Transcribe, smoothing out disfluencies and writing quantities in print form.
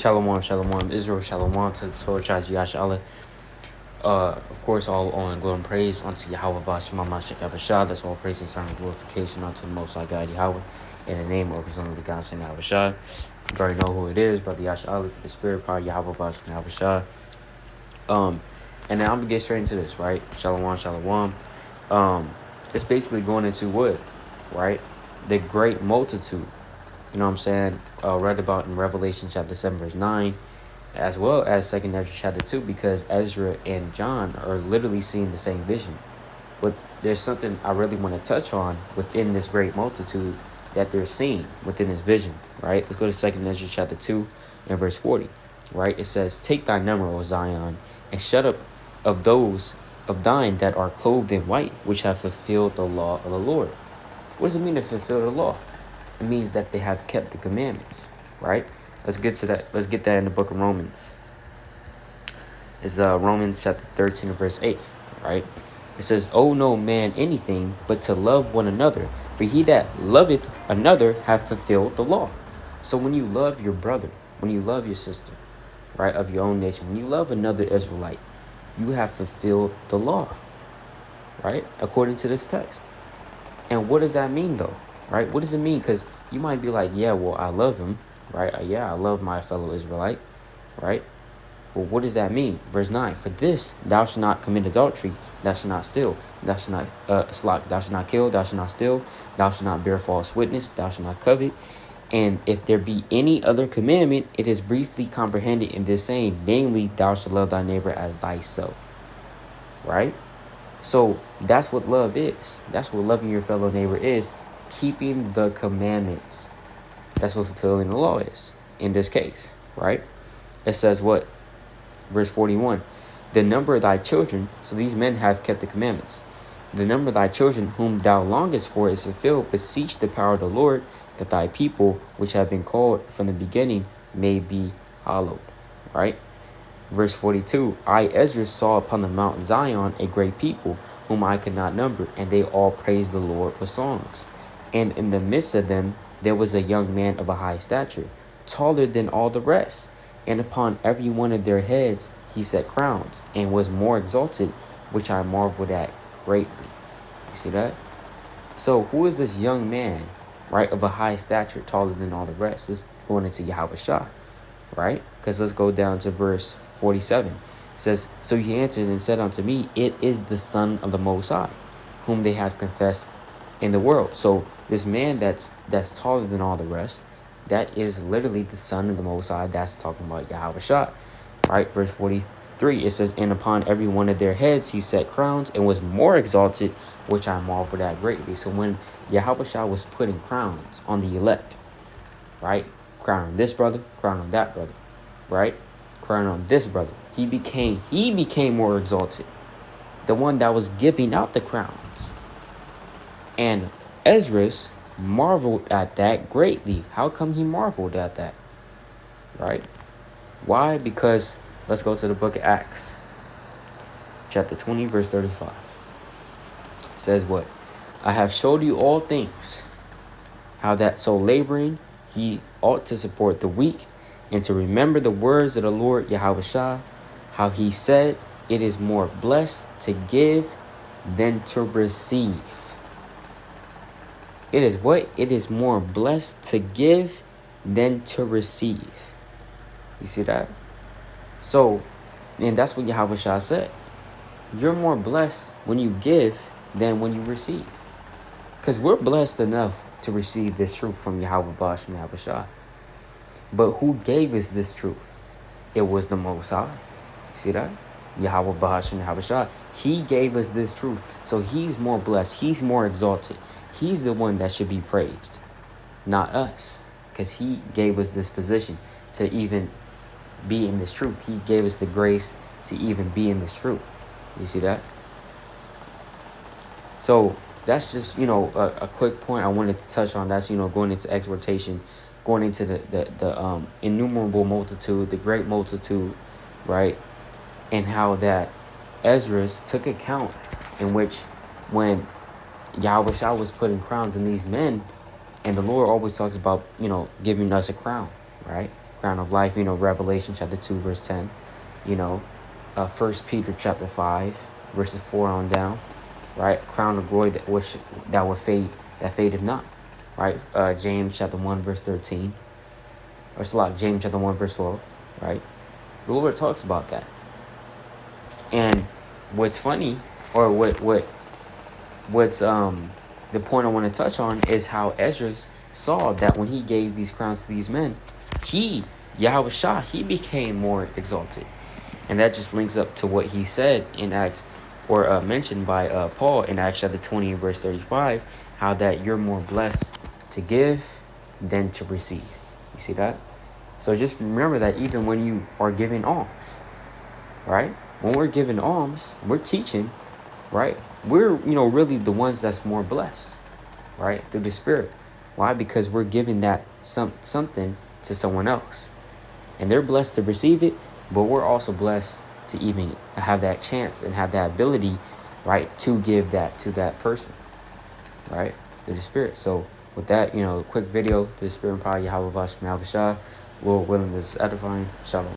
Shalom, shalom, Israel, shalom to the Torah Yahawashi. Of course, all honor and glory and praise unto Yahawashi, Yahawashi. That's all praise and honor and glorification unto the Most High God, Yahweh. In the name of His only begotten Son, Yahawashi. You already know who it is, Brother Yahawashi, for the Spirit part, Yahawashi, Yahawashi. And then I'm gonna get straight into this, right? Shalom, shalom. It's basically going into what, right? The great multitude. You know what I'm saying? Read about in Revelation chapter 7, verse 9, as well as 2nd Ezra chapter 2, because Ezra and John are literally seeing the same vision. But there's something I really want to touch on within this great multitude that they're seeing within this vision, right? Let's go to 2nd Ezra chapter 2 and verse 40, right? It says, "Take thy number, O Zion, and shut up of those of thine that are clothed in white, which have fulfilled the law of the Lord." What does it mean to fulfill the law? It means that they have kept the commandments, right? Let's get to that. Let's get that in the book of Romans. It's Romans chapter 13 verse 8, right? It says, "Owe no man anything but to love one another, for he that loveth another hath fulfilled the law." So when you love your brother, when you love your sister, right, of your own nation, when you love another Israelite, you have fulfilled the law, right? According to this text. And what does that mean, though? Right? What does it mean? Because you might be like, yeah, well, I love him, right? Yeah, I love my fellow Israelite, right? Well, what does that mean? Verse 9, "For this thou shalt not commit adultery, thou shalt not steal, thou shalt not thou shalt not kill, thou shalt not steal, thou shalt not bear false witness, thou shalt not covet. And if there be any other commandment, it is briefly comprehended in this saying, namely, thou shalt love thy neighbor as thyself." Right? So that's what love is. That's what loving your fellow neighbor is. Keeping the commandments. That's what fulfilling the law is in this case, right? It says what? Verse 41. "The number of thy children," so these men have kept the commandments. "The number of thy children whom thou longest for is fulfilled. Beseech the power of the Lord, that thy people, which have been called from the beginning, may be hallowed." Right? Verse 42, "I, Ezra, saw upon the Mount Zion a great people, whom I could not number, and they all praised the Lord with songs. And in the midst of them there was a young man of a high stature, taller than all the rest. And upon every one of their heads he set crowns, and was more exalted, which I marveled at greatly." You see that? So who is this young man, right, of a high stature, taller than all the rest? This is going into Yahawashi, right? Because let's go down to verse 47. It says, "So he answered and said unto me, It is the Son of the Most High, whom they have confessed in the world." So this man that's taller than all the rest, that is literally the Son of the Most High. That's talking about Yahawashi, right? Verse 43, it says, "And upon every one of their heads he set crowns, and was more exalted, which I marveled at greatly." So when Yahawashi was putting crowns on the elect, right? Crown on this brother, crown on that brother, right? Crown on this brother. He became more exalted. The one that was giving out the crowns. And Ezra marveled at that greatly. How come he marveled at that? Right? Why? Because let's go to the book of Acts. Chapter 20, verse 35. It says what? "I have showed you all things, how that so laboring he ought to support the weak, and to remember the words of the Lord Yahawashi, how he said, It is more blessed to give than to receive." It is what? It is more blessed to give than to receive. You see that? So, and that's what Yahawashi said. You're more blessed when you give than when you receive. Because we're blessed enough to receive this truth from Yahawashi. But who gave us this truth? It was the Most High. See that? Yahawashi. He gave us this truth. So he's more blessed. He's more exalted. He's the one that should be praised, not us. Because he gave us this position to even be in this truth. He gave us the grace to even be in this truth. You see that? So that's just, a quick point I wanted to touch on. That's, going into exhortation, going into the innumerable multitude, the great multitude, right? And how that Ezra took account in which when Yahawashi was putting crowns in these men, and the Lord always talks about, giving us a crown, right? crown of life. Revelation chapter 2 verse 10. 1 Peter chapter 5 verses 4 on down. Right, crown of glory that will fade, that fadeth not. Right, James chapter 1 verse 13. Or it's like James chapter 1 verse 12. Right, the Lord talks about that. And what's funny, or what's the point I want to touch on is how Ezra saw that when he gave these crowns to these men, Yahawashi, he became more exalted. And that just links up to what he said in Acts, or mentioned by Paul in Acts chapter 20 verse 35, how that you're more blessed to give than to receive. You see that? So just remember that even when you are giving alms, right? When we're giving alms, we're teaching, right? We're, really the ones that's more blessed, right? Through the Spirit. Why? Because we're giving that something to someone else. And they're blessed to receive it, but we're also blessed to even have that chance and have that ability, right, to give that to that person, right, through the Spirit. So with that, quick video, through the Spirit and power, Yahawashi, Lord willing, this is edifying. Shalom.